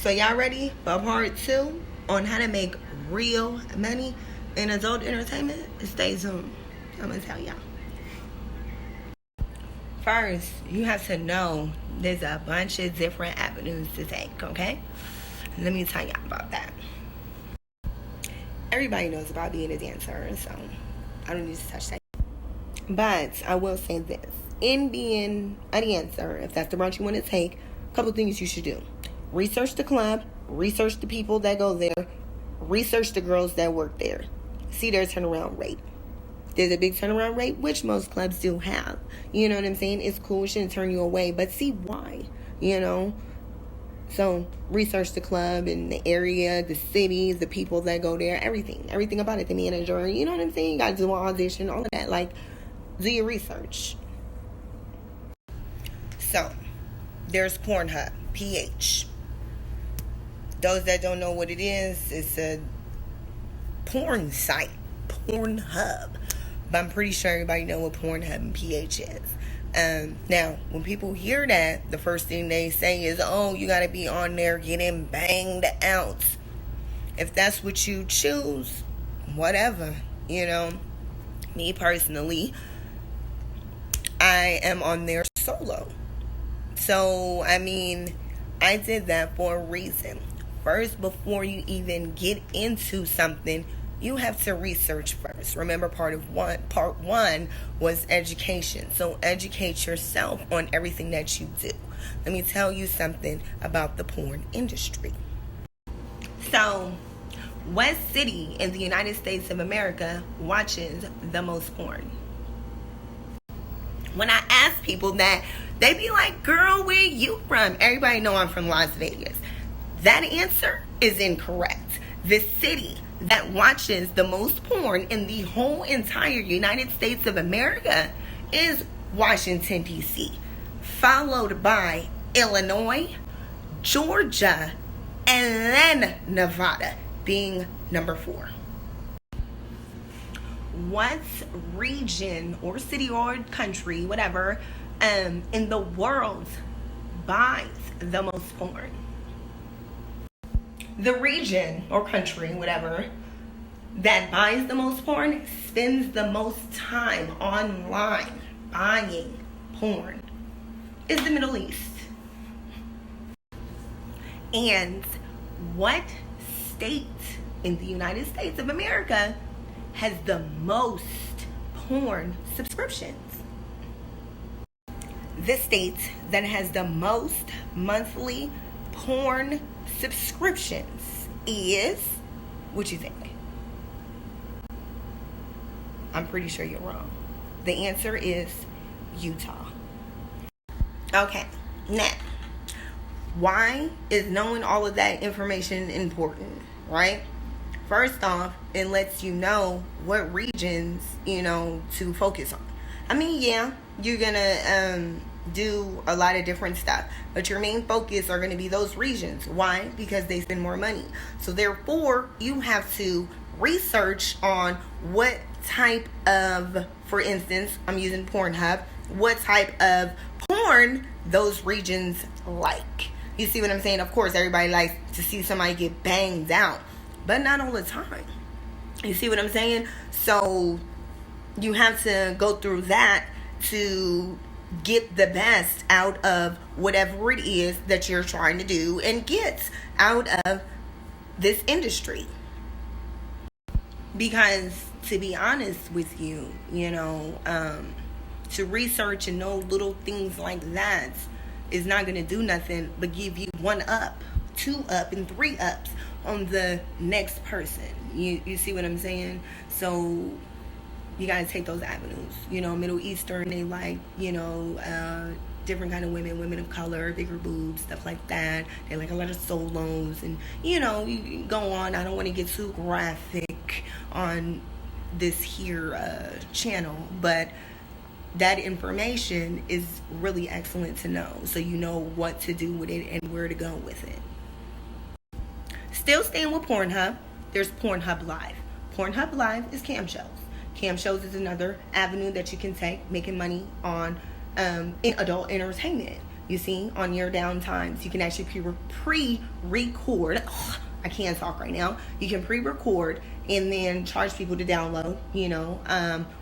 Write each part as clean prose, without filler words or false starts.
So y'all ready for part 2 on how to make real money in adult entertainment? Stay tuned. I'm gonna tell y'all. First, you have to know there's a bunch of different avenues to take, okay? Let me tell y'all about that. Everybody knows about being a dancer, so I don't need to touch that. But I will say this. In being a dancer, if that's the route you want to take, a couple things you should do. Research the club, research the people that go there, research the girls that work there. See their turnaround rate. There's a big turnaround rate, which most clubs do have. You know what I'm saying? It's cool, it shouldn't turn you away, but see why, you know? So research the club and the area, the cities, the people that go there, everything about it, the manager, you know what I'm saying? You gotta do an audition, all of that. Like, do your research. So, there's Pornhub, PH. Those that don't know what it is, it's a porn site, Pornhub. But I'm pretty sure everybody know what Pornhub and PH is. Now, when people hear that, the first thing they say is, oh, you gotta be on there getting banged out. If that's what you choose, whatever, you know. Me personally, I am on there solo. So, I mean, I did that for a reason. First, before you even get into something, you have to research first. Remember, part 1 was education. So educate yourself on everything that you do. Let me tell you something about the porn industry. So, what city in the United States of America watches the most porn? When I ask people that, they be like, girl, where you from? Everybody know I'm from Las Vegas. That answer is incorrect. The city that watches the most porn in the whole entire United States of America is Washington, D.C., followed by Illinois, Georgia, and then Nevada being number 4. What region or city or country, whatever, in the world buys the most porn? The region or country, whatever, that buys the most porn spends the most time online buying porn is the Middle East. And what state in the United States of America has the most porn subscriptions? The state that has the most monthly porn subscriptions is, what you think? I'm pretty sure you're wrong. The answer is Utah. Okay, now, why is knowing all of that information important, right? First off, it lets you know what regions, you know, to focus on. I mean, yeah, you're gonna do a lot of different stuff, but your main focus are going to be those regions. Why? Because they spend more money. So therefore, you have to research on what type of, for instance, I'm using Pornhub, what type of porn those regions like. You see what I'm saying? Of course, everybody likes to see somebody get banged out, but not all the time. You see what I'm saying? So you have to go through that to get the best out of whatever it is that you're trying to do and get out of this industry. Because to be honest with you, you know, to research and know little things like that is not going to do nothing but give you 1 up, 2 up, and 3 ups on the next person. You see what I'm saying? So you gotta take those avenues. You know, Middle Eastern, they like, you know, different kind of women of color, bigger boobs, stuff like that. They like a lot of solos, and you know, you go on. I don't want to get too graphic on this here channel, but that information is really excellent to know, so you know what to do with it and where to go with it. Still staying with Pornhub, there's Pornhub Live. Pornhub Live is cam shows. Cam shows is another avenue that you can take, making money on in adult entertainment. You see, on your downtimes, you can actually pre-record. I can't talk right now. You can pre-record and then charge people to download,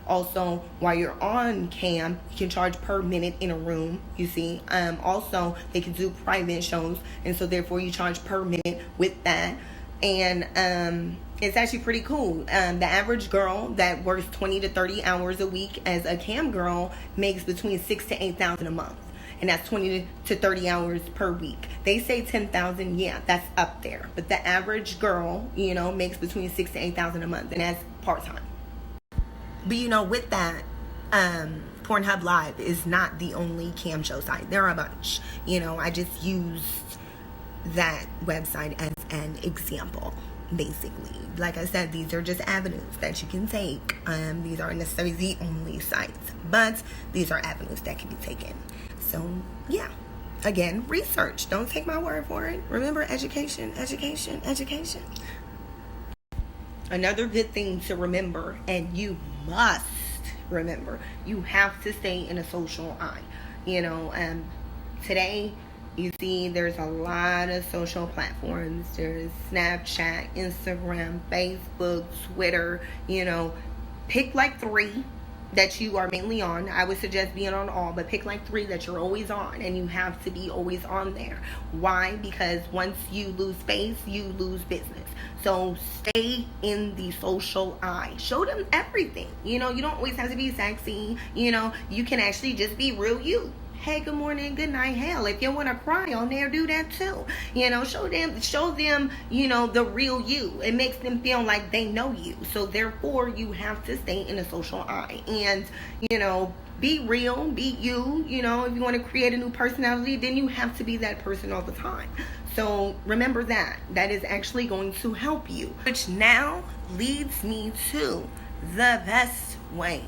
also, while you're on cam, you can charge per minute in a room, you see. Also, they can do private shows, and so therefore you charge per minute with that. And it's actually pretty cool. The average girl that works 20 to 30 hours a week as a cam girl makes between $6,000 to $8,000 a month. And that's 20 to 30 hours per week. They say 10,000, yeah, that's up there. But the average girl, makes between $6,000 to $8,000 a month, and that's part-time. But with that, Pornhub Live is not the only cam show site. There are a bunch. I just used that website as an example, basically. Like I said, these are just avenues that you can take. These aren't necessarily the only sites, but these are avenues that can be taken. So, yeah. Again, research. Don't take my word for it. Remember, education, education, education. Another good thing to remember, and you must remember, you have to stay in a social eye. Today, you see there's a lot of social platforms. There's Snapchat, Instagram, Facebook, Twitter. Pick like 3 that you are mainly on. I would suggest being on all, but pick like 3 that you're always on, and you have to be always on there. Why? Because once you lose face, you lose business. So stay in the social eye. Show them everything. You don't always have to be sexy. You can actually just be real you. Hey, good morning, good night. Hell, if you want to cry on there, do that too. Show them, the real you. It makes them feel like they know you. So therefore, you have to stay in a social eye. And, be real, be you. If you want to create a new personality, then you have to be that person all the time. So remember that. That is actually going to help you. Which now leads me to the best way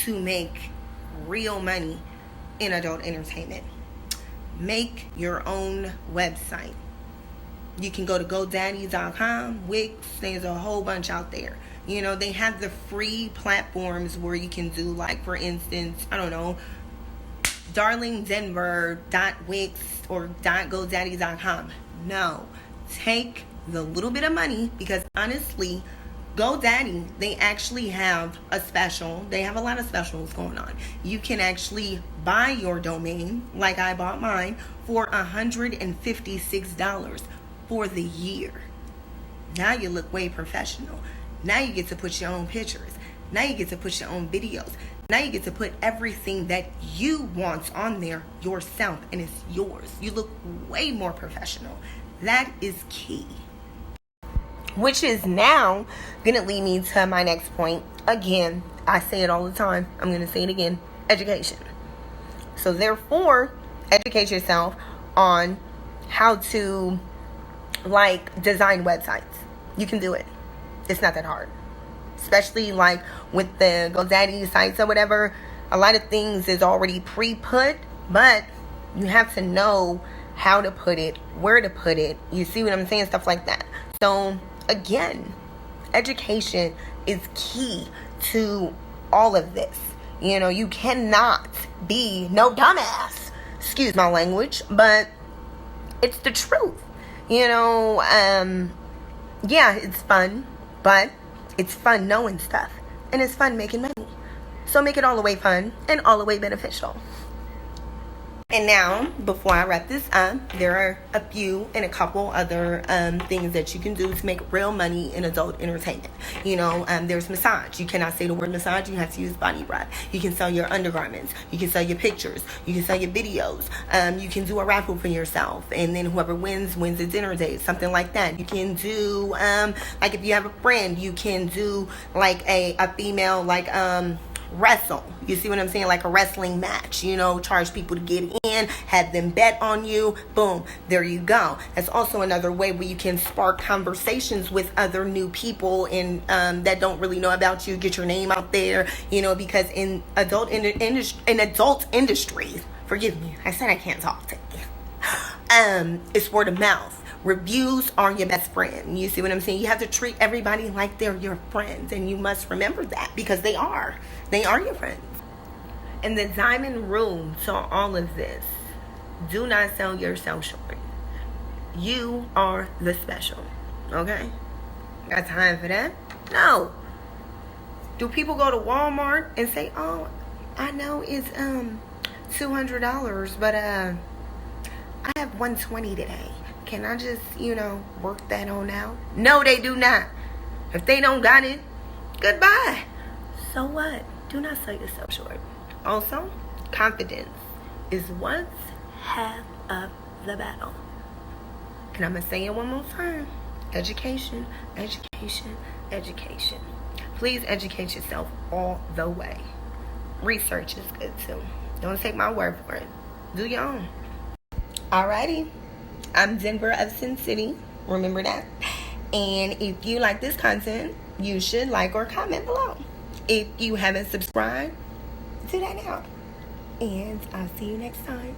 to make real money in adult entertainment. Make your own website. You can go to GoDaddy.com, Wix, there's a whole bunch out there. They have the free platforms where you can do, like, for instance, I don't know, darlingdenver.wix or .godaddy.com. No. Take the little bit of money, because honestly, GoDaddy, they actually have a special. They have a lot of specials going on. You can actually buy your domain, like I bought mine, for $156 for the year. Now you look way professional. Now you get to put your own pictures. Now you get to put your own videos. Now you get to put everything that you want on there yourself, and it's yours. You look way more professional. That is key. Which is now going to lead me to my next point. Again, I say it all the time. I'm going to say it again. Education. So therefore, educate yourself on how to, design websites. You can do it. It's not that hard. Especially, with the GoDaddy sites or whatever. A lot of things is already pre-put, but you have to know how to put it, where to put it. You see what I'm saying? Stuff like that. So again, education is key to all of this. You cannot be no dumbass. Excuse my language, but it's the truth. Yeah, it's fun, but it's fun knowing stuff, and it's fun making money. So make it all the way fun and all the way beneficial. And now, before I wrap this up, there are a couple other things that you can do to make real money in adult entertainment. There's massage. You cannot say the word massage. You have to use body rub. You can sell your undergarments. You can sell your pictures. You can sell your videos. You can do a raffle for yourself, and then whoever wins a dinner date, something like that. You can do, if you have a friend, you can do a female, wrestle. You see what I'm saying? Like a wrestling match, charge people to get in, have them bet on you. Boom, there you go. That's also another way where you can spark conversations with other new people and that don't really know about you. Get your name out there, because in adult industries, forgive me, I said I can't talk today. It's word of mouth. Reviews are your best friend. You see what I'm saying? You have to treat everybody like they're your friends, and you must remember that, because they are your friends. And the diamond rule to all of this Do not sell yourself short. You are the special. Okay? Got time for that? No. Do people go to Walmart and say, oh, I know it's $200, but I have $120 today. Can I just, work that on out? No, they do not. If they don't got it, goodbye. So what? Do not sell yourself short. Also, confidence is one half of the battle. And I'm going to say it one more time. Education, education, education. Please educate yourself all the way. Research is good too. Don't take my word for it. Do your own. Alrighty. I'm Denver of Sin City. Remember that. And if you like this content, you should like or comment below. If you haven't subscribed, do that now. And I'll see you next time.